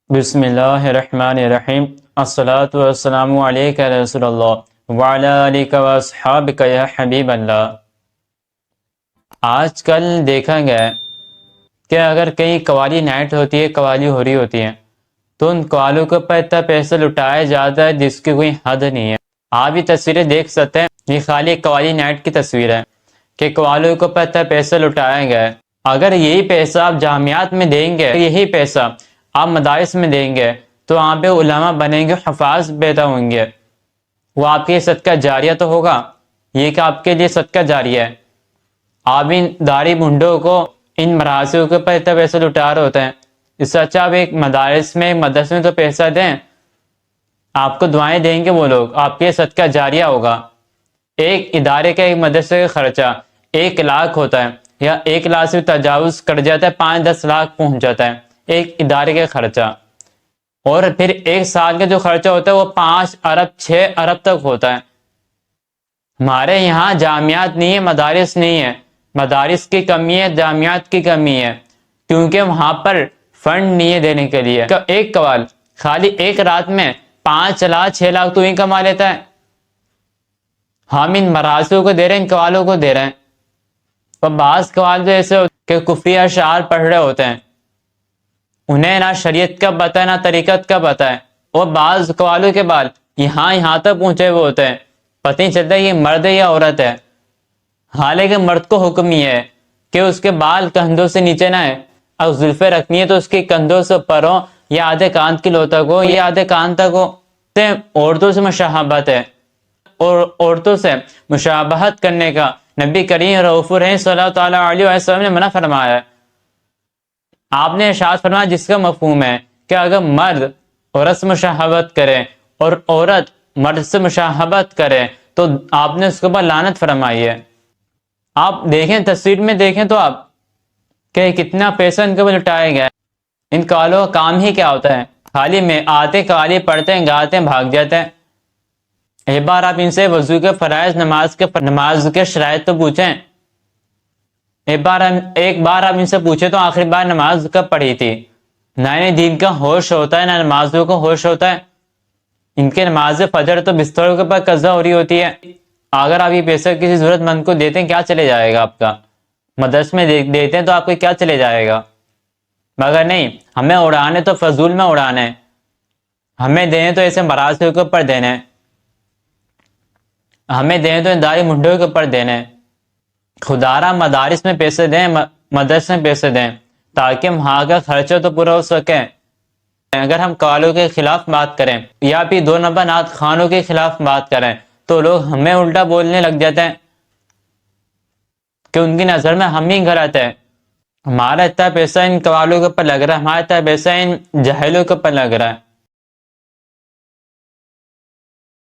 بسم اللہ الرحمن الرحیم الصلاۃ والسلام علیک رسول اللہ وعلیٰ آلک واصحابک یا حبیب اللہ۔ آج کل دیکھا گیا ہے کہ اگر کہیں قوالی نائٹ ہوتی ہے، قوالی ہو رہی ہوتی ہے، تو ان قوالوں کے اوپر اتنا پیسہ لٹایا جاتا ہے جس کی کوئی حد نہیں ہے۔ آپ یہ تصویریں دیکھ سکتے ہیں، یہ خالی قوالی نائٹ کی تصویر ہے کہ قوالوں کے اوپر اتنا پیسہ لٹایا گیا ہے۔ اگر یہی پیسہ آپ جامعات میں دیں گے، یہی پیسہ آپ مدارس میں دیں گے، تو وہاں پہ علماء بنیں گے، حفاظ پیدا ہوں گے، وہ آپ کے صدقہ جاریہ تو ہوگا۔ یہ کہ آپ کے لیے صدقہ جاریہ ہے۔ آپ ان داڑھی منڈوں کو ان مراحل کے اوپر اتنا پیسہ لٹا رہے ہوتے ہیں، اس سے اچھا آپ ایک مدارس میں، مدرسے میں تو پیسہ دیں، آپ کو دعائیں دیں گے وہ لوگ، آپ کے صدقہ جاریہ ہوگا۔ ایک ادارے کا، ایک مدرسے کا خرچہ 1 لاکھ ہوتا ہے، یا 1 لاکھ سے تجاوز کر جاتا ہے، 5-10 لاکھ پہنچ جاتا ہے ایک ادارے کا خرچہ۔ اور پھر ایک سال کا جو خرچہ ہوتا ہے وہ 5 ارب 6 ارب تک ہوتا ہے۔ ہمارے یہاں جامعات نہیں ہے، مدارس نہیں ہے، مدارس کی کمی ہے، جامعات کی کمی ہے، کیونکہ وہاں پر فنڈ نہیں ہے دینے کے لیے۔ ایک قوال خالی ایک رات میں 5 لاکھ 6 لاکھ تو ہی کما لیتا ہے۔ ہم ان مراسوں کو دے رہے ہیں، ان قوالوں کو دے رہے ہیں۔ اور بعض قوال جو ایسے کہ کفری اشعار پڑھ رہے ہوتے ہیں، انہیں نہ شریعت کا پتہ ہے نہ طریقت کا پتہ ہے، اور بعض قوالوں کے بال یہاں تک پہنچے ہوئے ہوتے ہیں، پتہ نہیں چلتا یہ مرد ہے یا عورت ہے۔ حالانکہ مرد کو حکم یہ ہے کہ اس کے بال کندھوں سے نیچے نہ ہے، اگر زلفیں رکھنی ہے تو اس کے کندھوں سے اوپر ہو، یا آدھے کان کی لو تک ہو، یا آدھے کان تک ہو۔ عورتوں سے مشابہت ہے، اور عورتوں سے مشابہت کرنے کا نبی کریم رؤوف الرحیم صلی اللہ تعالیٰ علیہ وسلم نے منع فرمایا ہے۔ آپ نے ارشاد فرمایا جس کا مفہوم ہے کہ اگر مرد عورت سے مشابہت کرے اور عورت مرد سے مشابہت کرے تو آپ نے اس کے اوپر لعنت فرمائی ہے۔ آپ دیکھیں، تصویر میں دیکھیں تو آپ کہ کتنا پیسہ ان کے اوپر لٹایا گیا ہے۔ ان قوالوں کا کام ہی کیا ہوتا ہے؟ خالی میں آتے قوالی پڑھتے ہیں، گاتے ہیں، بھاگ جاتے ہیں۔ ایک بار آپ ان سے وضو کے فرائض، نماز کے شرائط تو پوچھیں۔ ایک بار آپ ان سے پوچھیں تو آخری بار نماز کب پڑھی تھی؟ نہ دین کا ہوش ہوتا ہے، نہ نمازوں کو ہوش ہوتا ہے۔ ان کے نماز فجر تو بستروں کے پر قضا ہو رہی ہوتی ہے۔ اگر آپ یہ پیسہ کسی ضرورت مند کو دیتے ہیں، کیا چلے جائے گا آپ کا؟ مدرسے میں دیتے ہیں تو آپ کو کیا چلے جائے گا؟ مگر نہیں، ہمیں اڑانے تو فضول میں اڑانے، ہمیں دینے تو ایسے مراسل کے اوپر دینے، ہمیں دینے تو داڑھی منڈوں کے اوپر دینے۔ خدارہ مدارس میں پیسے دیں، مدرسے میں پیسے دیں، تاکہ وہاں کا خرچہ تو پورا ہو سکے۔ اگر ہم قوالوں کے خلاف بات کریں یا پھر 2 نمبر نعت خوانوں کے خلاف بات کریں تو لوگ ہمیں الٹا بولنے لگ جاتے ہیں کہ ان کی نظر میں ہم ہی غلط ہے۔ ہمارا اتنا پیسہ ان قوالوں کے اوپر لگ رہا ہے، ہمارا اتنا پیسہ ان جاہلوں کے اوپر لگ رہا ہے۔